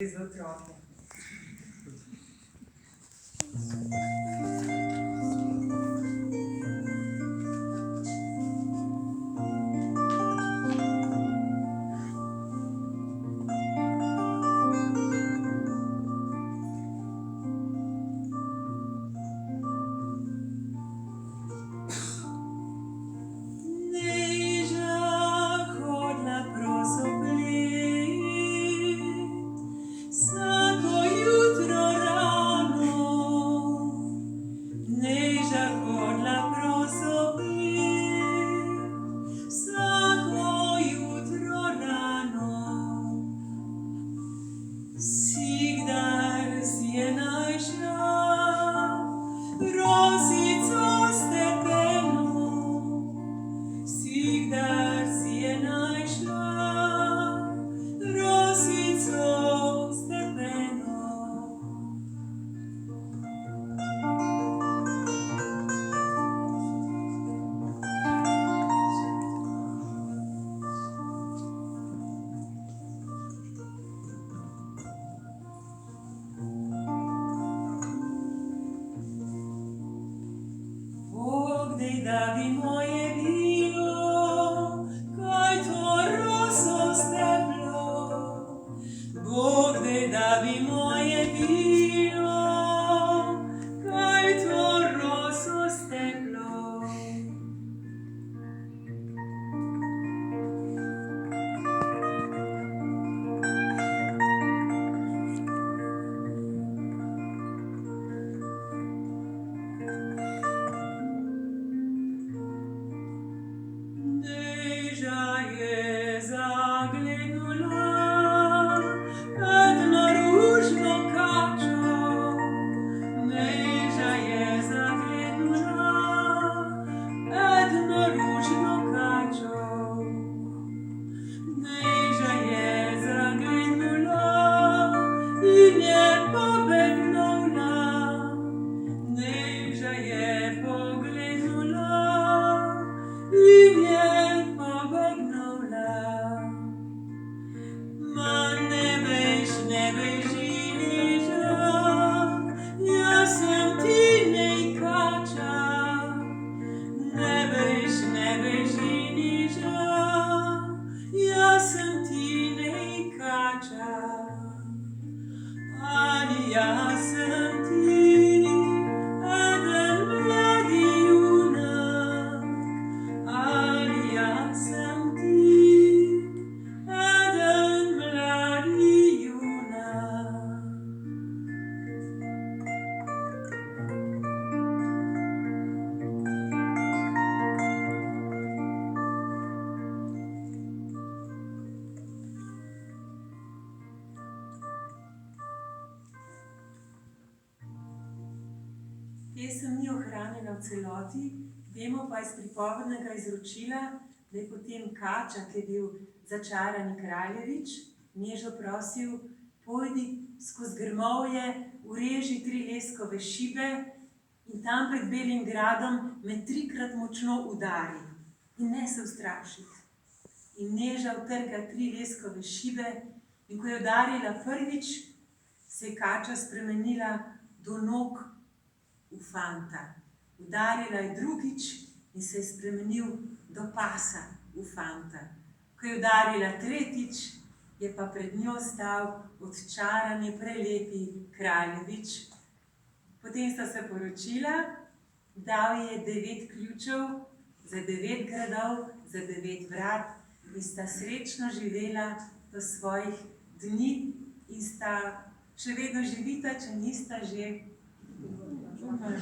Za otroke. Davi moje vino, kaj to roso steblo. Bog dej davi moje vino, kaj to roso steblo. Pesem ni ohranjena v celoti, vemo pa iz pripovednega izročila, da je potem Kača, ki je bil začarani kraljevič, Nežo prosil: pojdi skozi grmovje, ureži 3 leskove šibe in tam pred Belim gradom me 3-krat močno udari in ne se ustrašiti. In Neža utrga 3 leskove šibe, in ko je udarila prvič, se je Kača spremenila do nog v fanta. Udarila je drugič in se je spremenil do pasa v fanta. Ko je udarila tretjič, je pa pred njo stal odčarani prelepi kraljevič. Potem sta se poročila, dal ji je 9 ključev za 9 gradov, za 9 vrat in sta srečno živela do svojih dni in sta še vedno živita, če nista že umrla.